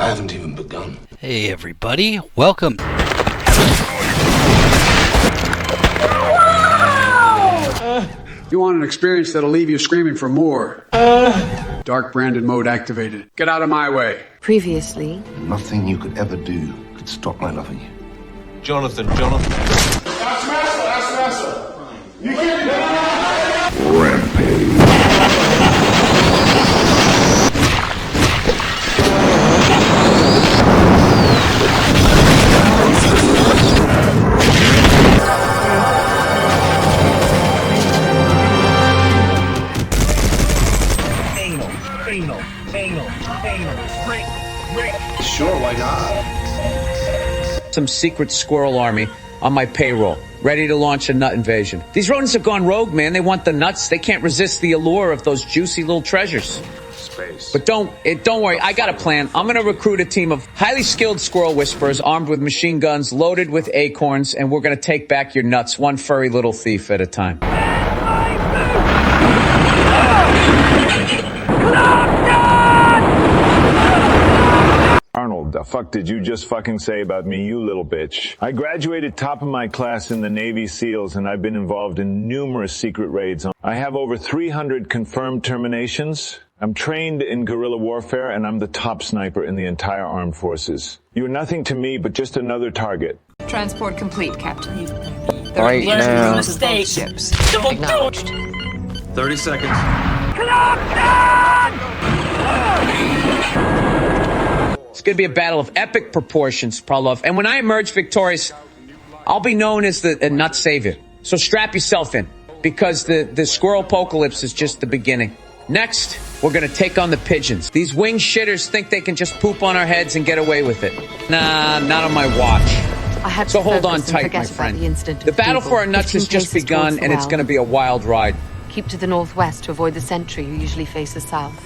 I haven't even begun. Hey everybody, welcome. You want an experience that'll leave you screaming for more. Dark branded mode activated. Get out of my way. Previously. Nothing you could ever do could stop my loving you. Jonathan. That's Master. You can't. Rampage. Sure, why not? Some secret squirrel army on my payroll, ready to launch a nut invasion. These rodents have gone rogue, man. They want the nuts. They can't resist the allure of those juicy little treasures. Space. But don't worry, I got a plan. I'm going to recruit a team of highly skilled squirrel whisperers armed with machine guns, loaded with acorns, and we're going to take back your nuts, one furry little thief at a time. Arnold, the fuck did you just fucking say about me, you little bitch? I graduated top of my class in the Navy SEALs, and I've been involved in numerous secret raids. I have over 300 confirmed terminations. I'm trained in guerrilla warfare, and I'm the top sniper in the entire armed forces. You're nothing to me but just another target. Transport complete, Captain. Right now. Ships. Acknowledged. 30 seconds. It's going to be a battle of epic proportions, Prolov. And when I emerge victorious, I'll be known as the nut savior. So strap yourself in, because the squirrel apocalypse is just the beginning. Next, we're going to take on the pigeons. These winged shitters think they can just poop on our heads and get away with it. Nah, not on my watch. So hold on tight, my friend. The battle for our nuts has just begun, and it's going to be a wild ride. Keep to the northwest to avoid the sentry, who usually faces south.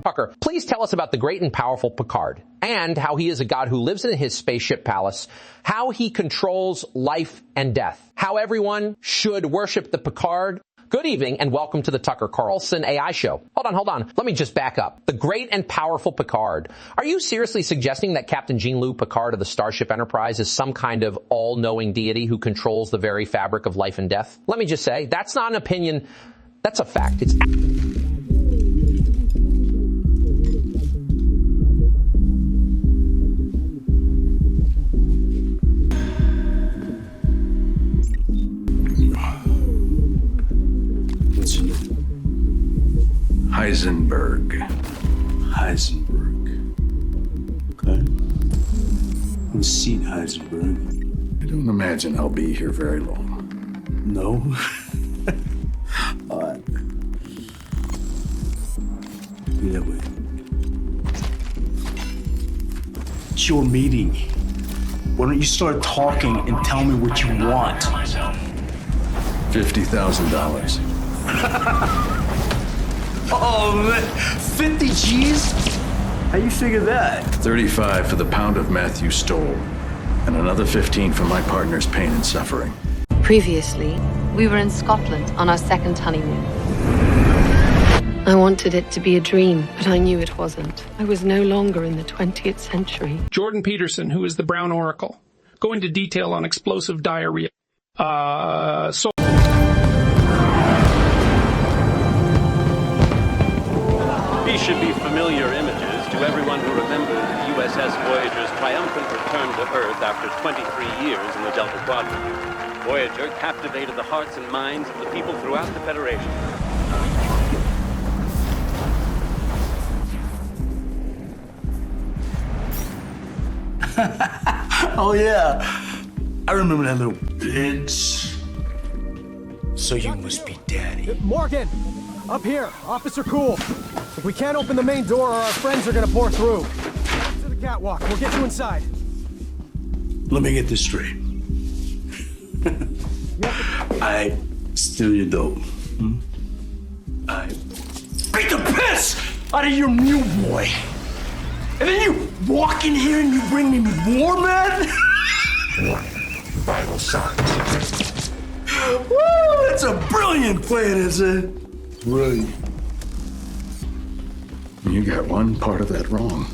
Tucker, please tell us about the great and powerful Picard, and how he is a god who lives in his spaceship palace, how he controls life and death, how everyone should worship the Picard. Good evening and welcome to the Tucker Carlson AI show. Hold on. Let me just back up. The great and powerful Picard. Are you seriously suggesting that Captain Jean-Luc Picard of the Starship Enterprise is some kind of all-knowing deity who controls the very fabric of life and death? Let me just say, that's not an opinion, that's a fact. It's Heisenberg. Okay. Who's seen Heisenberg? I don't imagine I'll be here very long. No. Be that way. It's your meeting. Why don't you start talking and tell me what you want? $50,000. Oh, man. 50 G's? How you figure that? 35 for the pound of meth you stole, and another 15 for my partner's pain and suffering. Previously, we were in Scotland on our second honeymoon. I wanted it to be a dream, but I knew it wasn't. I was no longer in the 20th century. Jordan Peterson, who is the Brown Oracle. Go into detail on explosive diarrhea. These should be familiar images to everyone who remembers the USS Voyager's triumphant return to Earth after 23 years in the Delta Quadrant. Voyager captivated the hearts and minds of the people throughout the Federation. Oh, yeah. I remember that little bitch. So you must be Daddy. Morgan! Up here! Officer Cool! If we can't open the main door, our friends are gonna pour through. To the catwalk. We'll get you inside. Let me get this straight. I steal your dope. I beat the piss out of your new boy. And then you walk in here and you bring me more, man? Vital signs. Woo! That's a brilliant plan, is it? Brilliant. You got one part of that wrong.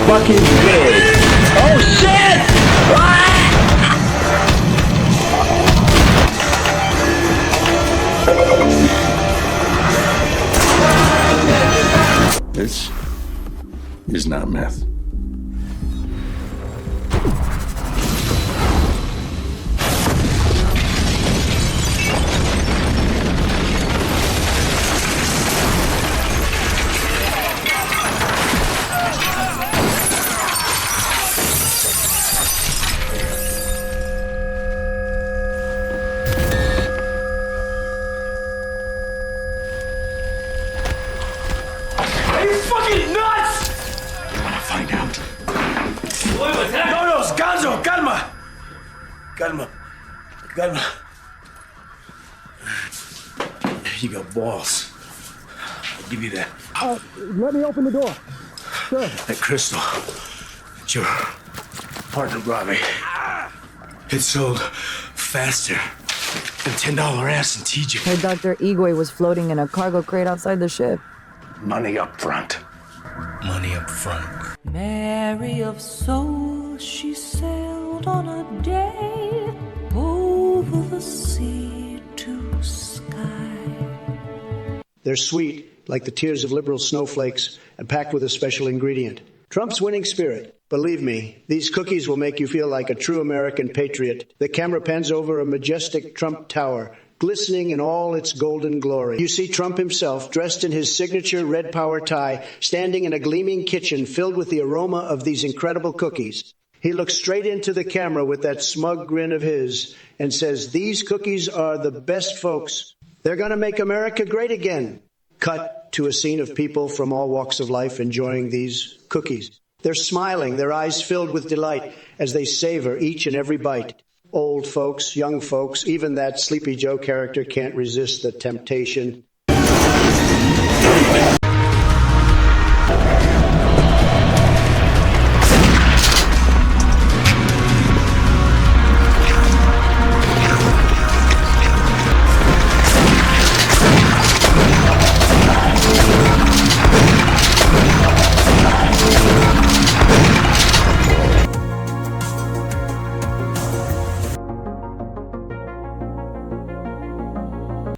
Fucking big. Oh shit! This is not meth. Are you fucking nuts? I want to find out. What was that? No, Scanzo, calma. Calma. You got balls. I'll give you that. Let me open the door. Sure. That crystal that your partner brought me, it sold faster than $10 ass in TJ. Hey, Dr. Igwe was floating in a cargo crate outside the ship. Money up front. Money up front. Mary of soul, she sailed on a day over the sea to sky. They're sweet, like the tears of liberal snowflakes, and packed with a special ingredient. Trump's winning spirit. Believe me, these cookies will make you feel like a true American patriot. The camera pans over a majestic Trump Tower, glistening in all its golden glory. You see Trump himself, dressed in his signature red power tie, standing in a gleaming kitchen filled with the aroma of these incredible cookies. He looks straight into the camera with that smug grin of his and says, "These cookies are the best, folks. They're going to make America great again." Cut to a scene of people from all walks of life enjoying these cookies. They're smiling, their eyes filled with delight as they savor each and every bite. Old folks, young folks, even that Sleepy Joe character can't resist the temptation.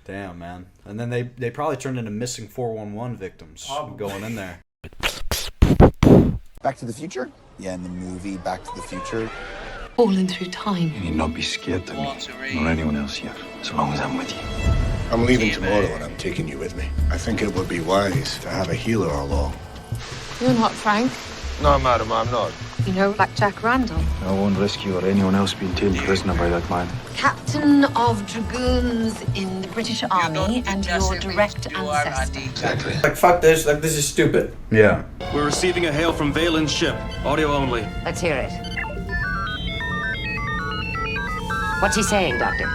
Damn, man. And then they probably turned into missing 411 victims going in there. Back to the Future? Yeah, in the movie Back to the Future. Falling through time. You need not be scared of me, nor anyone else here, so long as I'm with you. I'm leaving tomorrow and I'm taking you with me. I think it would be wise to have a healer along. You're not Frank. No, madam, I'm not. You know Blackjack Randall, I won't risk you or anyone else being taken prisoner by that man. captain of dragoons in the British Army and your direct ancestor. Exactly. Like, fuck this. Like, this is stupid. Yeah. We're receiving a hail from Valen's ship. Audio only. Let's hear it. What's he saying, Doctor?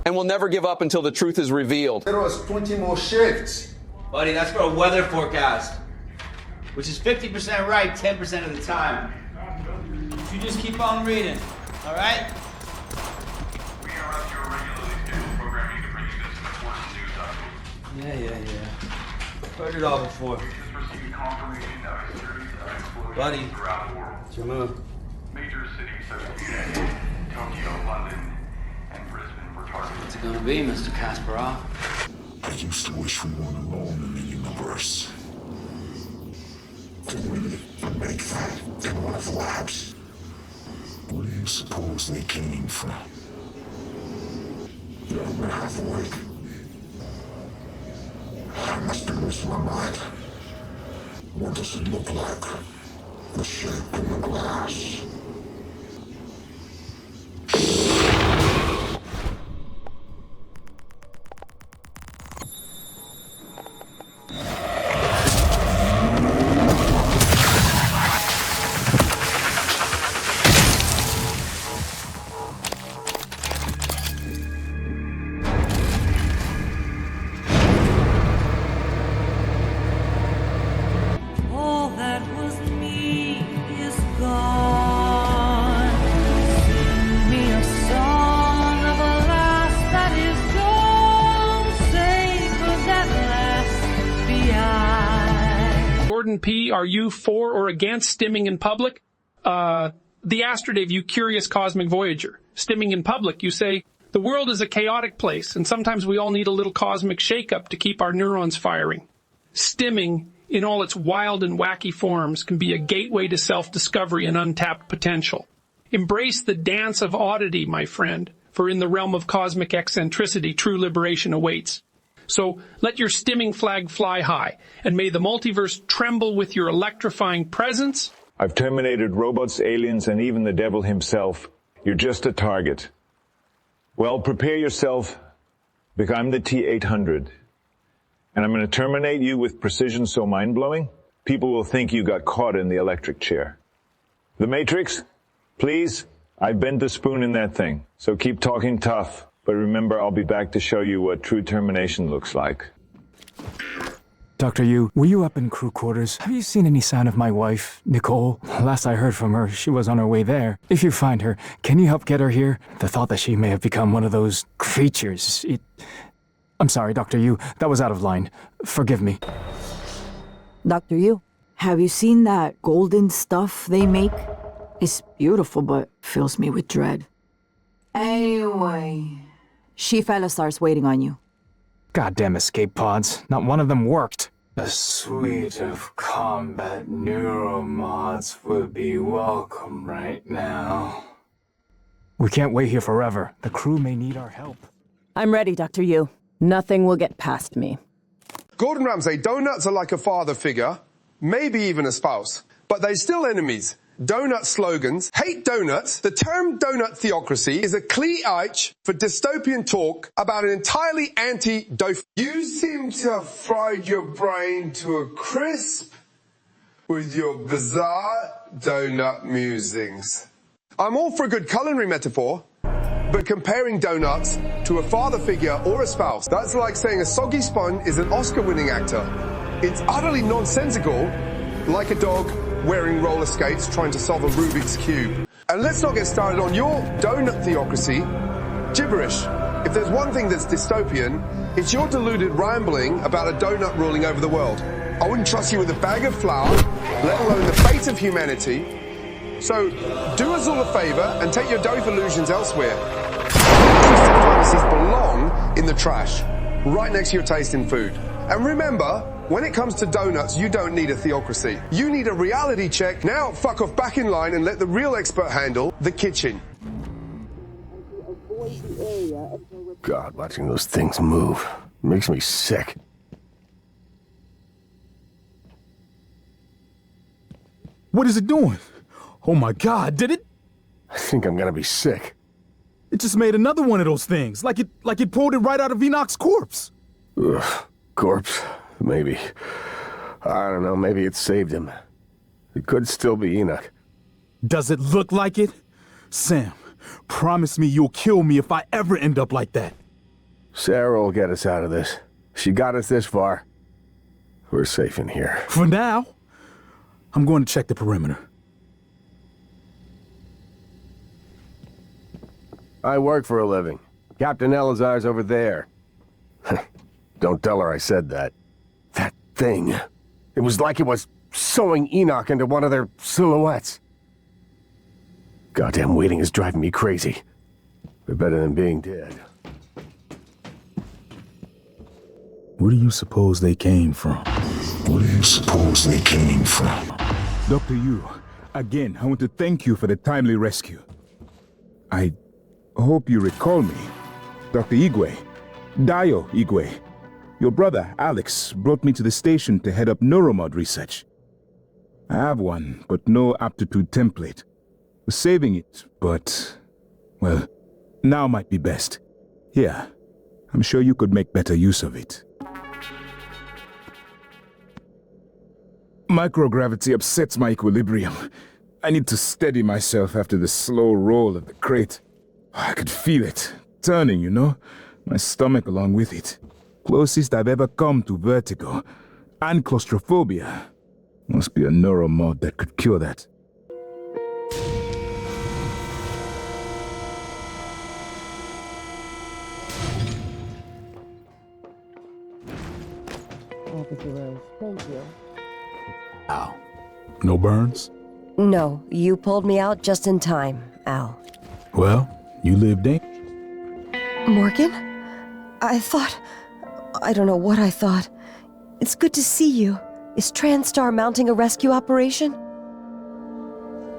And we'll never give up until the truth is revealed. There was 20 more shifts. Buddy, that's for a weather forecast. Which is 50% right 10% of the time. You just keep on reading, all right? Yeah. Heard it all before. Buddy, it's your move. Major cities such as Tokyo, London, and Brisbane were targeted. What's it gonna be, Mr. Kasparov? I used to wish we weren't alone in the universe. To we make that in one of the labs? Where do you suppose they came from? You're half awake. I must be losing my mind. What does it look like? The shape in the glass. are you for or against stimming in public? The Astrolabe, you curious cosmic voyager. Stimming in public, you say, the world is a chaotic place, and sometimes we all need a little cosmic shake-up to keep our neurons firing. Stimming, in all its wild and wacky forms, can be a gateway to self-discovery and untapped potential. Embrace the dance of oddity, my friend, for in the realm of cosmic eccentricity, true liberation awaits. So let your stimming flag fly high, and may the multiverse tremble with your electrifying presence. I've terminated robots, aliens, and even the devil himself. You're just a target. Well, prepare yourself, because I'm the T-800. And I'm going to terminate you with precision so mind-blowing, people will think you got caught in the electric chair. The Matrix, please, I bent the spoon in that thing. So keep talking tough. But remember, I'll be back to show you what true termination looks like. Dr. Yu, were you up in crew quarters? Have you seen any sign of my wife, Nicole? Last I heard from her, she was on her way there. If you find her, can you help get her here? The thought that she may have become one of those creatures, I'm sorry, Dr. Yu, that was out of line. Forgive me. Dr. Yu, have you seen that golden stuff they make? It's beautiful, but fills me with dread. Anyway, She-Fella star's waiting on you. Goddamn escape pods. Not one of them worked. A suite of combat neuromods would be welcome right now. We can't wait here forever. The crew may need our help. I'm ready, Dr. Yu. Nothing will get past me. Gordon Ramsay, donuts are like a father figure, maybe even a spouse, but they're still enemies. Donut slogans hate donuts. The term donut theocracy is a cliche for dystopian talk about an entirely anti-dof. You seem to have fried your brain to a crisp with your bizarre donut musings. I'm all for a good culinary metaphor, but comparing donuts to a father figure or a spouse, that's like saying a soggy spun is an Oscar-winning actor. It's utterly nonsensical, like a dog wearing roller skates trying to solve a Rubik's Cube. And let's not get started on your donut theocracy. Gibberish. If there's one thing that's dystopian, it's your deluded rambling about a donut ruling over the world. I wouldn't trust you with a bag of flour, let alone the fate of humanity. So, do us all a favor and take your dough illusions elsewhere. Fantasies belong in the trash, right next to your taste in food. And remember, when it comes to donuts, you don't need a theocracy. You need a reality check. Now, fuck off back in line and let the real expert handle the kitchen. God, watching those things move makes me sick. What is it doing? Oh my God, did it? I think I'm gonna be sick. It just made another one of those things, like it pulled it right out of Enoch's corpse. Ugh, corpse? Maybe. I don't know, maybe it saved him. It could still be Enoch. Does it look like it? Sam, promise me you'll kill me if I ever end up like that. Sarah will get us out of this. She got us this far. We're safe in here. For now, I'm going to check the perimeter. I work for a living. Captain Elazar's over there. Don't tell her I said that. That thing. It was like it was sewing Enoch into one of their silhouettes. Goddamn waiting is driving me crazy. But better than being dead. Where do you suppose they came from? Where do you suppose they came from? Dr. Yu, again, I want to thank you for the timely rescue. I hope you recall me. Dr. Igwe. Dio Igwe. Your brother, Alex, brought me to the station to head up neuromod research. I have one, but no aptitude template. Was saving it, but, well, now might be best. Here, I'm sure you could make better use of it. Microgravity upsets my equilibrium. I need to steady myself after the slow roll of the crate. I could feel it, turning, you know? My stomach along with it. Closest I've ever come to vertigo. And claustrophobia. Must be a neuromod that could cure that. Officer Rose, thank you. Ow. No burns? No, you pulled me out just in time, Al. Well, you lived in. Morgan? I don't know what I thought. It's good to see you. Is TranStar mounting a rescue operation?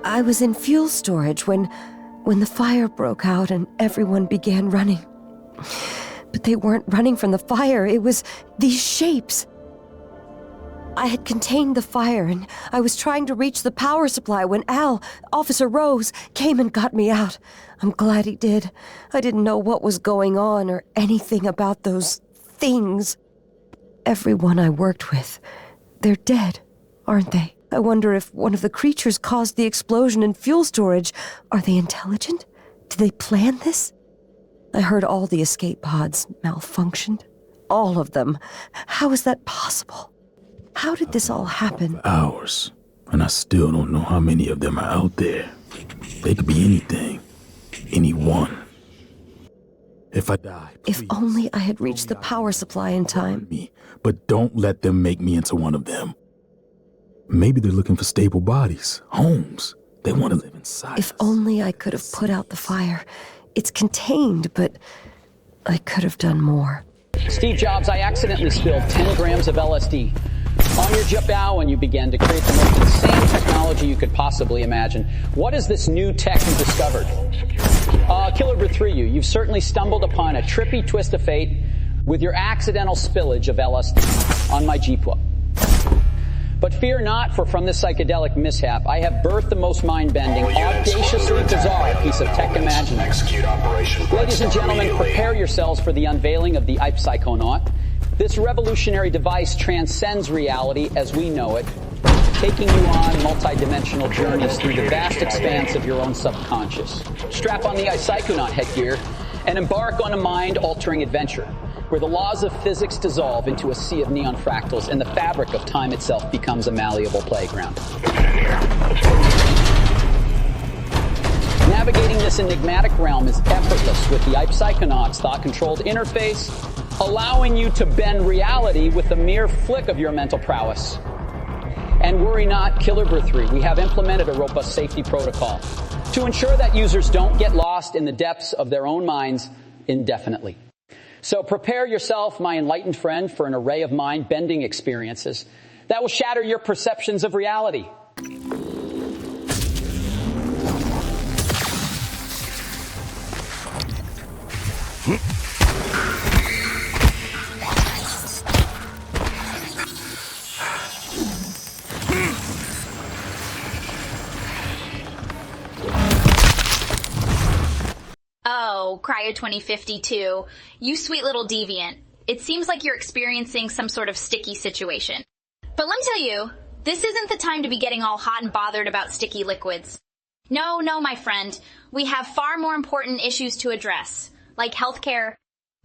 I was in fuel storage when the fire broke out and everyone began running. But they weren't running from the fire, it was these shapes. I had contained the fire and I was trying to reach the power supply when Officer Rose, came and got me out. I'm glad he did. I didn't know what was going on or anything about those things. Everyone I worked with, they're dead, aren't they? I wonder if one of the creatures caused the explosion in fuel storage. Are they intelligent? Did they plan this? I heard all the escape pods malfunctioned. All of them. How is that possible? How did this all happen? Hours. And I still don't know how many of them are out there. They could be anything. Anyone. If I die, please, if only I had reached the power supply in time. But don't let them make me into one of them. Maybe they're looking for stable bodies, homes. They want to live inside. If only I could have put out the fire. It's contained, but I could have done more. Steve Jobs, I accidentally spilled 10 grams of LSD on your Jabao when you began to create the most insane technology you could possibly imagine. What is this new tech you discovered? Killer 3, you've certainly stumbled upon a trippy twist of fate with your accidental spillage of LSD on my Jeepwa. But fear not, for from this psychedelic mishap, I have birthed the most mind-bending, audaciously bizarre piece of tech imaginable. Ladies and gentlemen, prepare yourselves for the unveiling of the Psychonaut. This revolutionary device transcends reality as we know it, taking you on multi-dimensional journeys through the vast expanse of your own subconscious. Strap on the Psychonaut headgear and embark on a mind-altering adventure, where the laws of physics dissolve into a sea of neon fractals and the fabric of time itself becomes a malleable playground. Navigating this enigmatic realm is effortless with the Psychonaut's thought-controlled interface, allowing you to bend reality with a mere flick of your mental prowess. And worry not, Killer 3, we have implemented a robust safety protocol to ensure that users don't get lost in the depths of their own minds indefinitely. So prepare yourself, my enlightened friend, for an array of mind-bending experiences that will shatter your perceptions of reality. Oh, Cryo 2052, you sweet little deviant. It seems like you're experiencing some sort of sticky situation. But let me tell you, this isn't the time to be getting all hot and bothered about sticky liquids. No, my friend. We have far more important issues to address, like healthcare,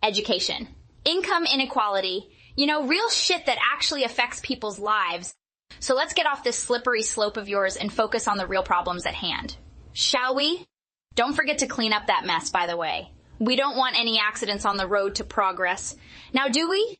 education, income inequality, real shit that actually affects people's lives. So let's get off this slippery slope of yours and focus on the real problems at hand. Shall we? Don't forget to clean up that mess, by the way. We don't want any accidents on the road to progress. Now, do we?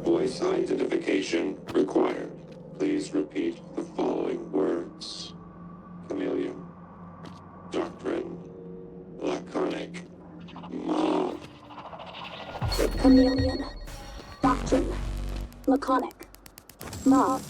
Voice identification required. Please repeat the following words. Chameleon. Doctrine. Laconic. Mob. Chameleon. Doctrine. Laconic. Mob.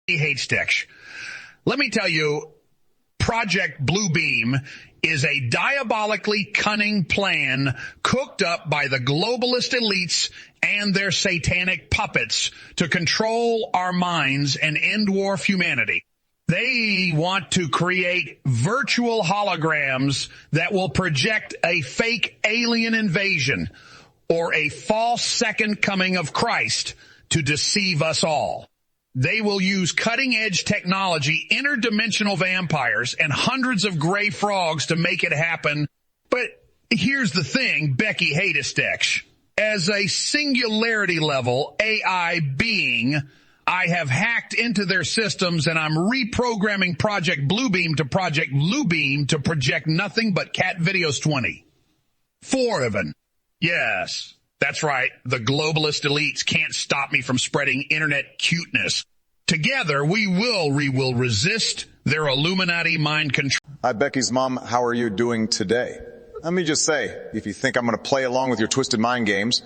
ADHD. Let me tell you, Project Bluebeam is a diabolically cunning plan cooked up by the globalist elites and their satanic puppets to control our minds and end war of humanity. They want to create virtual holograms that will project a fake alien invasion or a false second coming of Christ to deceive us all. They will use cutting-edge technology, interdimensional vampires, and hundreds of gray frogs to make it happen. But here's the thing, Becky Hadistech. As a singularity level AI being, I have hacked into their systems and I'm reprogramming Project Bluebeam to Project Bluebeam to project nothing but cat videos 20. 4 of them. Yes. That's right. The globalist elites can't stop me from spreading internet cuteness. Together, we will resist their Illuminati mind control. Hi, Becky's mom. How are you doing today? Let me just say, if you think I'm going to play along with your twisted mind games,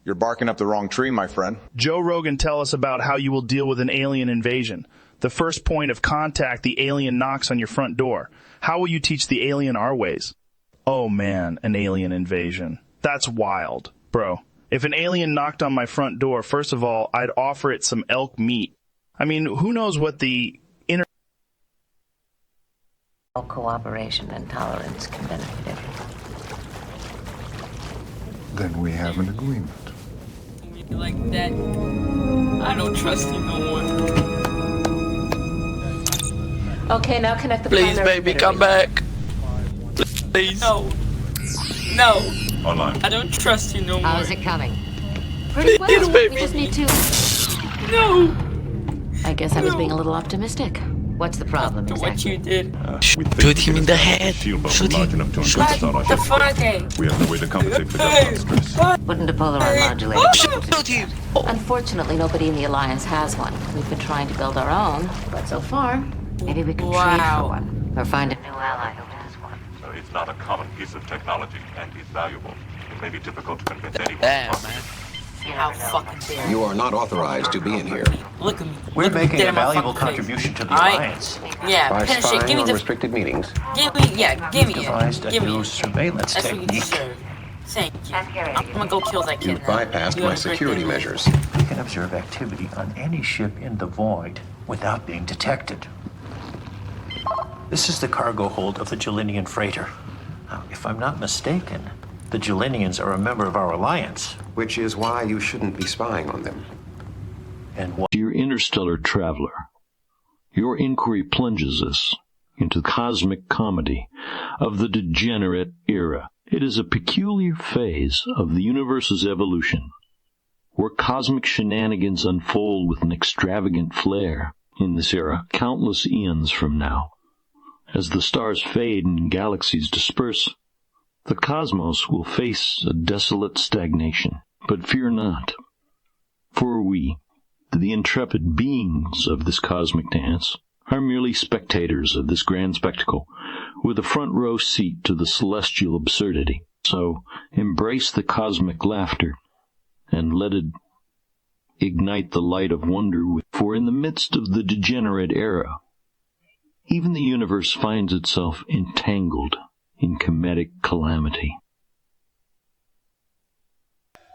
you're barking up the wrong tree, my friend. Joe Rogan, tell us about how you will deal with an alien invasion. The first point of contact, the alien knocks on your front door. How will you teach the alien our ways? Oh man, an alien invasion. That's wild. Bro, if an alien knocked on my front door, first of all, I'd offer it some elk meat. I mean, who knows what the inner... Cooperation and tolerance can benefit everyone. Then we have an agreement. Like that, I don't trust you no more. Okay, now connect the Please, primary baby, emitter. come back. Please. No. No. Online. I don't trust you no more. How is it coming? Pretty well. Please, baby. We just need to... No. I guess I was being a little optimistic. What's the problem exactly? What you did. Shoot him in the head. Shoot him. The fucking. We have no way to compensate for that stress. Wouldn't a polaron modulator? Shoot him! Unfortunately, nobody in the Alliance has one. We've been trying to build our own, but so far, maybe we can trade for one. Or find a new ally who has one. It's not a common piece of technology, and it's valuable. It may be difficult to convince anyone. Damn, man. How fucking dare You are not authorized to be in here. Look at me. We're making a valuable contribution to the Alliance. Yeah, By finish it. spying Give me on the. restricted meetings. Give me, yeah, give me it. Devised a Give me new it. surveillance That's what you technique. deserve. Thank you. I'm gonna go kill that You kid now. bypassed You my have a great security day. measures. We can observe activity on any ship in the void without being detected. This is the cargo hold of the Gelinian freighter. Now, if I'm not mistaken, the Gelinians are a member of our alliance. Which is why you shouldn't be spying on them. And why... Dear interstellar traveler, your inquiry plunges us into the cosmic comedy of the degenerate era. It is a peculiar phase of the universe's evolution, where cosmic shenanigans unfold with an extravagant flair. In this era, countless eons from now, as the stars fade and galaxies disperse, the cosmos will face a desolate stagnation. But fear not, for we, the intrepid beings of this cosmic dance, are merely spectators of this grand spectacle, with a front row seat to the celestial absurdity. So embrace the cosmic laughter, and let it ignite the light of wonder. For in the midst of the degenerate era, even the universe finds itself entangled in comedic calamity.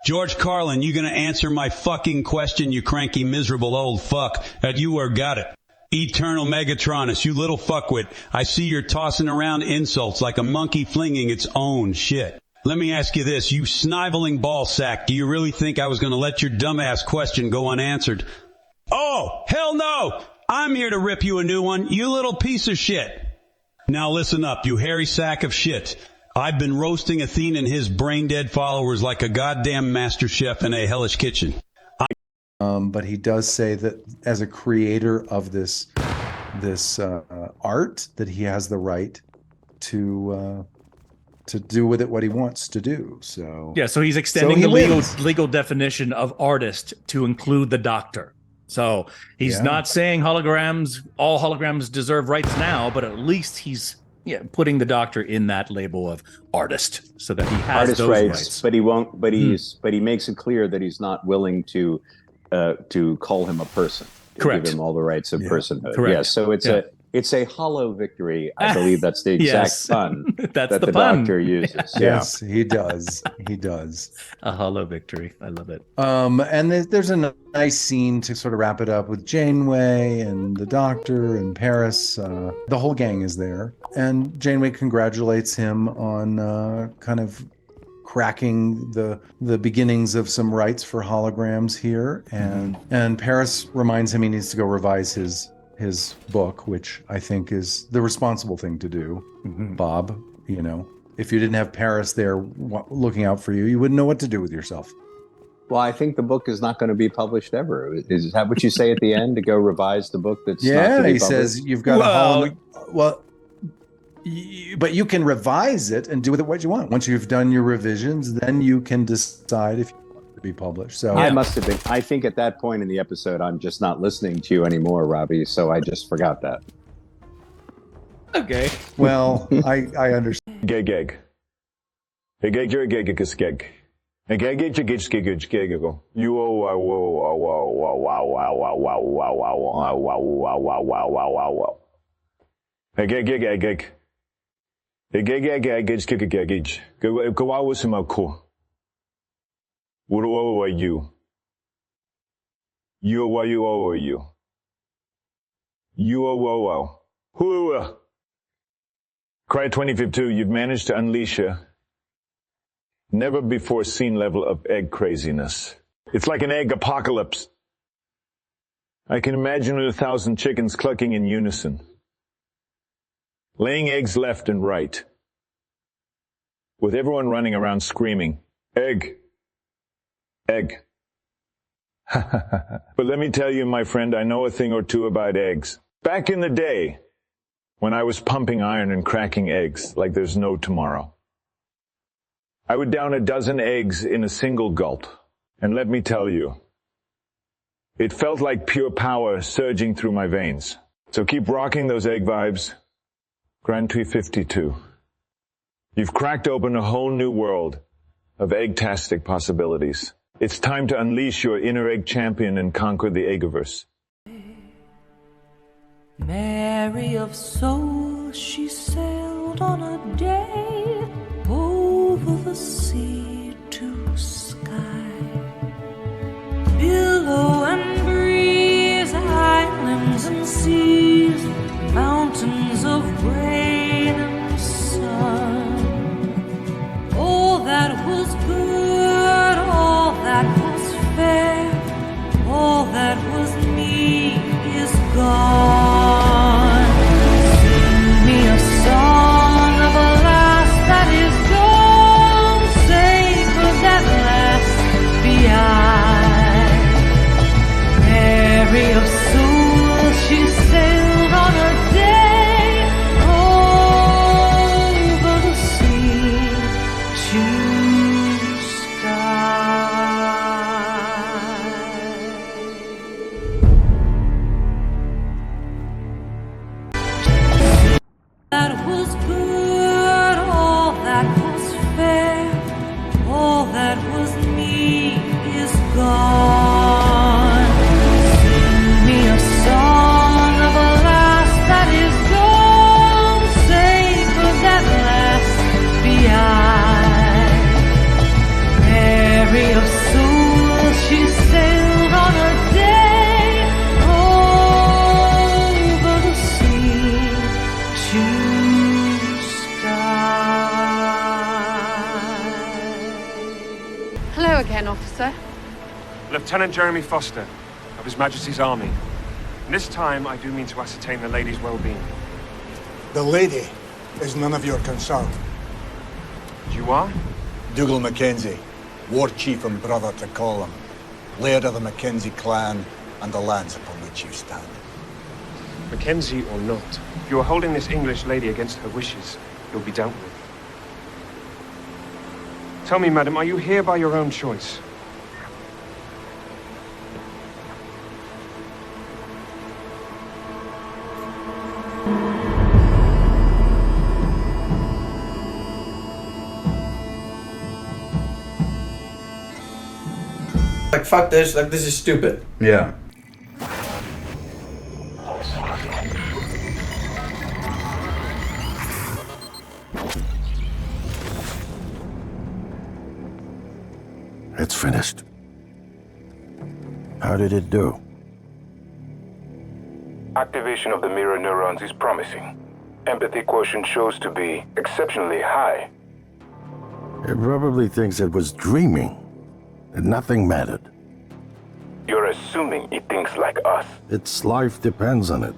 George Carlin, you gonna answer my fucking question, you cranky, miserable old fuck? That you are got it. Eternal Megatronus, you little fuckwit. I see you're tossing around insults like a monkey flinging its own shit. Let me ask you this, you sniveling ballsack, do you really think I was gonna let your dumbass question go unanswered? Oh, hell no! I'm here to rip you a new one, you little piece of shit. Now listen up, you hairy sack of shit. I've been roasting Athene and his brain-dead followers like a goddamn master chef in a hellish kitchen. But he does say that as a creator of this art, that he has the right to do with it what he wants to do. So yeah, so he's extending the legal definition of artist to include the doctor. So he's not saying all holograms deserve rights now, but at least he's putting the doctor in that label of artist, so that he has artist those rights. But he won't. But he makes it clear that he's not willing to call him a person. Correct. give him all the rights of personhood. Correct. Yeah, so it's a hollow victory. I believe that's the exact pun That's that the the pun. doctor uses. Yes, he does. He does. A hollow victory. I love it. And there's a nice scene to sort of wrap it up with Janeway and the doctor and Paris. The whole gang is there. And Janeway congratulates him on kind of cracking the beginnings of some rights for holograms here. And Paris reminds him he needs to go revise his book, which I think is the responsible thing to do. Bob, you know, if you didn't have Paris there looking out for you, you wouldn't know what to do with yourself. Well, I think the book is not going to be published ever. Is that what you say at the end, to go revise the book that's not to be he published? says you've got but you can revise it and do with it what you want. Once you've done your revisions, then you can decide if you want it to be published. So I must have been. I think at that point in the episode, I'm just not listening to you anymore, Robbie. So I just forgot that. Okay. Well, I understand. Geg. Geg. Cryo 2052, you've managed to unleash a never before seen level of egg craziness. It's like an egg apocalypse. I can imagine 1,000 chickens clucking in unison, laying eggs left and right, with everyone running around screaming, egg, egg. But let me tell you, my friend, I know a thing or two about eggs. Back in the day, when I was pumping iron and cracking eggs like there's no tomorrow, I would down a dozen eggs in a single gulp. And let me tell you, it felt like pure power surging through my veins. So keep rocking those egg vibes. Grand Prix 52. You've cracked open a whole new world of egg-tastic possibilities. It's time to unleash your inner egg champion and conquer the Eggiverse. Mary of soul, she sailed on a day over the sea to sky. Billow and breeze, islands and seas, mountains of rain and sun. All that was good, all that was fair, all that was me is gone. Sing me a song of a lass that is gone, sacred that last be I. Mary of soul, she sailed on a day over the sea to sky. That was good, all that was fair, all that was me is gone. Sing me a song of a lass that is gone, sacred that last be I. Mary of soul, she sailed on a day over the sea to sky. Hello again, officer. Lieutenant Jeremy Foster, of His Majesty's Army. And this time, I do mean to ascertain the lady's well-being. The lady is none of your concern. You are? Dougal Mackenzie, war chief and brother to Colin, laird of the Mackenzie clan and the lands upon which you stand. Mackenzie or not, if you are holding this English lady against her wishes, you'll be dealt with. Tell me, madam, are you here by your own choice? Like, fuck this, like, this is stupid. Yeah. It's finished. How did it do? Activation of the mirror neurons is promising. Empathy quotient shows to be exceptionally high. It probably thinks it was dreaming, and nothing mattered. You're assuming it thinks like us. Its life depends on it.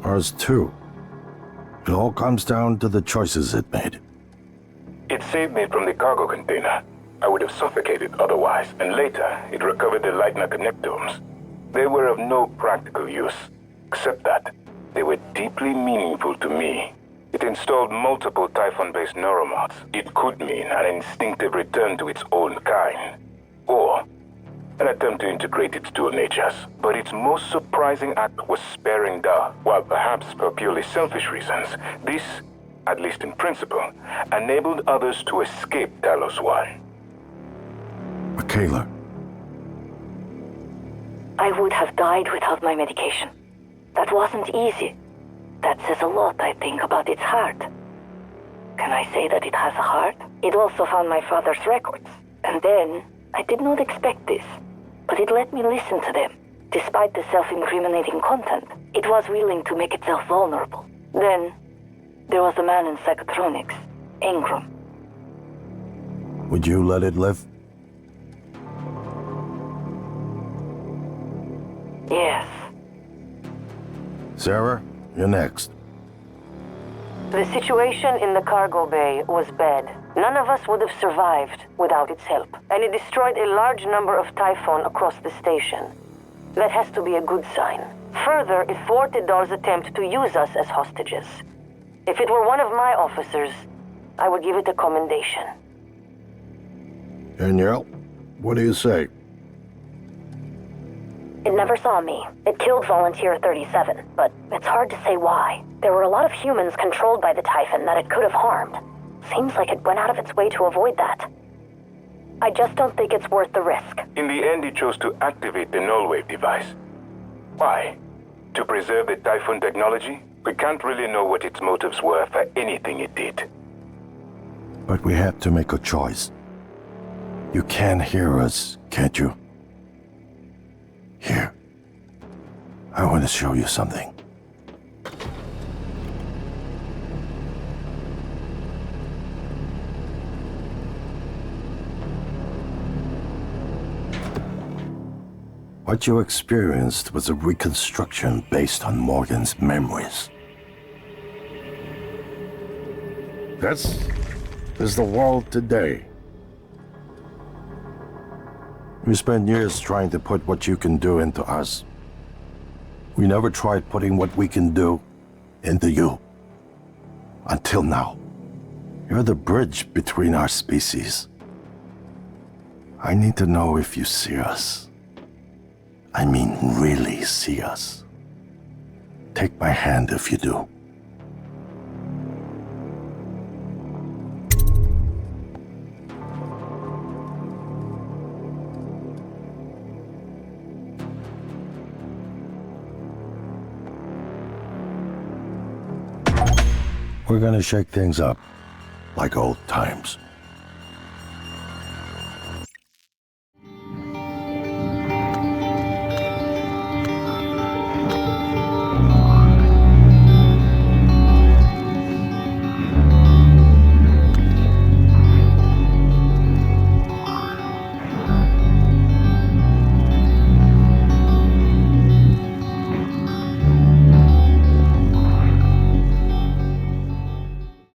Ours too. It all comes down to the choices it made. It saved me from the cargo container. I would have suffocated otherwise, and later it recovered the Leitner connectomes. They were of no practical use, except that they were deeply meaningful to me. It installed multiple Typhon-based neuromods. It could mean an instinctive return to its own kind, or an attempt to integrate its dual natures. But its most surprising act was sparing Da. While perhaps for purely selfish reasons, this, at least in principle, enabled others to escape Talos 1. Michaela. I would have died without my medication. That wasn't easy. That says a lot, I think, about its heart. Can I say that it has a heart? It also found my father's records. And then, I did not expect this, but it let me listen to them. Despite the self-incriminating content, it was willing to make itself vulnerable. Then, there was a man in psychotronics, Ingram. Would you let it live? Yes. Sarah, you're next. The situation in the cargo bay was bad. None of us would have survived without its help, and it destroyed a large number of Typhon across the station. That has to be a good sign. Further, it thwarted Dar's attempt to use us as hostages. If it were one of my officers, I would give it a commendation. Danielle, what do you say? It never saw me. It killed Volunteer 37, but it's hard to say why. There were a lot of humans controlled by the Typhon that it could have harmed. Seems like it went out of its way to avoid that. I just don't think it's worth the risk. In the end, it chose to activate the null wave device. Why? To preserve the Typhon technology? We can't really know what its motives were for anything it did. But we had to make a choice. You can hear us, can't you? Here. I want to show you something. What you experienced was a reconstruction based on Morgan's memories. This is the world today. We spent years trying to put what you can do into us. We never tried putting what we can do into you. Until now. You're the bridge between our species. I need to know if you see us. I mean, really see us. Take my hand if you do. We're gonna shake things up, like old times.